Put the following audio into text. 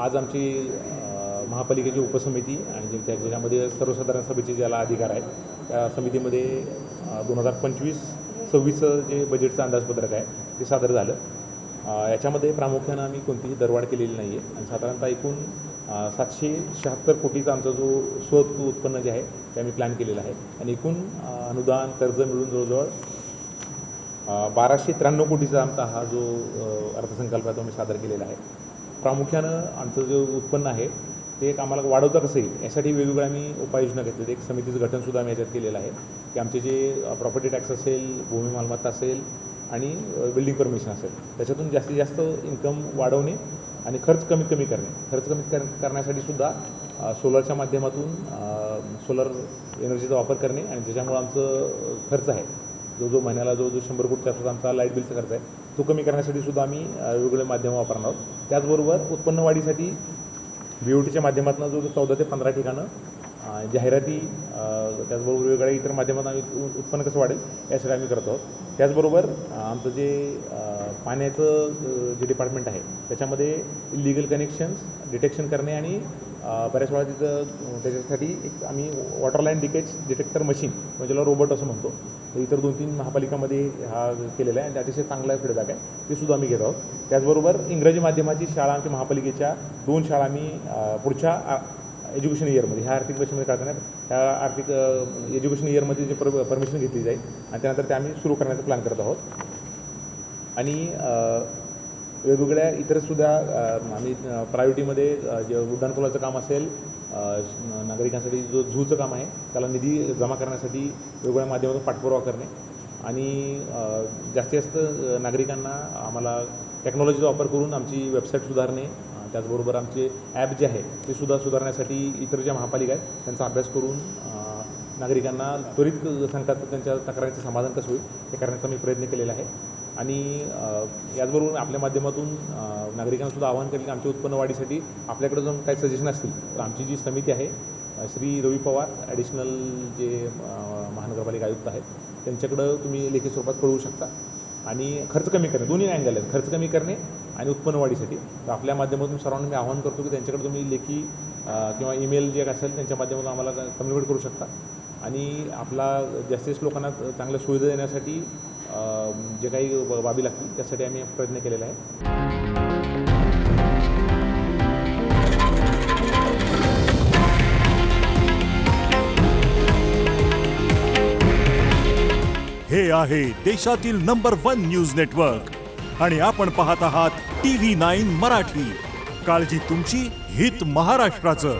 आज आमची महापालिकेची उपसमिती आणि ज्याच्यामध्ये सर्वसाधारण सभेचे ज्याला अधिकार आहेत त्या समितीमध्ये 2025-26 जे बजेटचं अंदाजपत्रक आहे ते सादर झालं। याच्यामध्ये प्रामुख्यानं आम्ही कोणतीही दरवाढ केलेली नाही आहे आणि साधारणतः एकूण 776 कोटीचा आमचा जो स्वत उत्पन्न जे आहे ते आम्ही प्लॅन केलेलं आहे आणि एकूण अनुदान कर्ज मिळून जवळजवळ 1293 कोटीचा आमचा हा जो अर्थसंकल्प आहे तो आम्ही सादर केलेला आहे। प्रामुख्यानं आमचं जो उत्पन्न आहे ते एक आम्हाला वाढवता कसं येईल यासाठी वेगवेगळ्या आम्ही उपाययोजना घेतली। एक समितीचं गठनसुद्धा आम्ही याच्यात केलेलं आहे की आमचे जे प्रॉपर्टी टॅक्स असेल, भूमी मालमत्ता असेल आणि बिल्डिंग परमिशन असेल त्याच्यातून जास्तीत जास्त इन्कम वाढवणे आणि खर्च कमीत कमी करणे। खर्च कमी करण्यासाठी सुद्धा सोलरच्या माध्यमातून सोलर एनर्जीचा वापर करणे आणि ज्याच्यामुळं आमचं खर्च आहे जो महिन्याला जो 100 कोटीचा सुद्धा आमचा लाईट बिलचा खर्च आहे तो कमी करण्यासाठी सुद्धा आम्ही वेगवेगळे माध्यमं वापरणार आहोत। त्याचबरोबर उत्पन्न वाढीसाठी BOTच्या माध्यमातून जो 14 ते 15 ठिकाणं जाहिराती त्याचबरोबर वेगवेगळ्या इतर माध्यमातून आम्ही उत्पन्न कसं वाढेल यासाठी आम्ही करत आहोत। त्याचबरोबर आमचं जे पाण्याचं जे डिपार्टमेंट आहे त्याच्यामध्ये इलिगल कनेक्शन्स डिटेक्शन करणे आणि बऱ्याच वेळा तिथं त्याच्यासाठी एक आम्ही water line leakage detector machine म्हणजे ज्याला रोबोट असं म्हणतो तर इतर 2-3 महापालिकामध्ये हा केलेला आहे आणि अतिशय चांगला फीडबॅक आहे ते सुद्धा आम्ही घेत आहोत। त्याचबरोबर इंग्रजी माध्यमाची शाळा आमच्या महापालिकेच्या 2 शाळा आम्ही पुढच्या एज्युकेशन इयरमध्ये ह्या आर्थिक वर्षामध्ये काढताना त्या आर्थिक एज्युकेशन इयरमध्ये जे परमिशन घेतली जाईल आणि त्यानंतर ते आम्ही सुरू करण्याचा प्लॅन करत आहोत। आणि वेगवेगळ्या इतरसुद्धा आम्ही प्रायोरिटीमध्ये जे उड्डाणपुलाचं काम असेल, नागरिकांसाठी जो झूचं काम आहे त्याला निधी जमा करण्यासाठी वेगवेगळ्या माध्यमातून पाठपुरावा करणे आणि जास्तीत जास्त नागरिकांना आम्हाला टेक्नॉलॉजीचा वापर करून आमची वेबसाईट सुधारणे त्याचबरोबर आमचे ॲप जे आहे ते सुद्धा सुधारण्यासाठी इतर ज्या महापालिका आहेत त्यांचा अभ्यास करून नागरिकांना त्वरित सांगतात त्यांच्या तक्रारीचं समाधान कसं होईल हे करण्याचा मी प्रयत्न केलेला आहे। आणि याचबरोबर आपल्या माध्यमातून नागरिकांनासुद्धा आवाहन केले की आमच्या उत्पन्न वाढीसाठी आपल्याकडे जर काही सजेशन असतील तर आमची जी समिती आहे श्री रवी पवार ॲडिशनल जे महानगरपालिका आयुक्त आहेत त्यांच्याकडं तुम्ही लेखी स्वरूपात कळवू शकता। आणि खर्च कमी करणे दोन्ही अँगल आहेत, खर्च कमी करणे आणि उत्पन्न वाढीसाठी तर आपल्या माध्यमातून सर्वांना मी आवाहन करतो की त्यांच्याकडे तुम्ही लेखी किंवा ईमेल जे असेल त्यांच्या माध्यमातून आम्हाला कम्युनिकेट करू शकता आणि आपला जास्तीत जास्त लोकांना चांगल्या सुविधा देण्यासाठी जे काही बाबी लागतील त्यासाठी आम्ही प्रयत्न केलेला आहे। हे आहे देशातील नंबर 1 न्यूज नेटवर्क आणि आपण पाहत आहात TV9 मराठी। काळजी तुमची, हित महाराष्ट्राचं।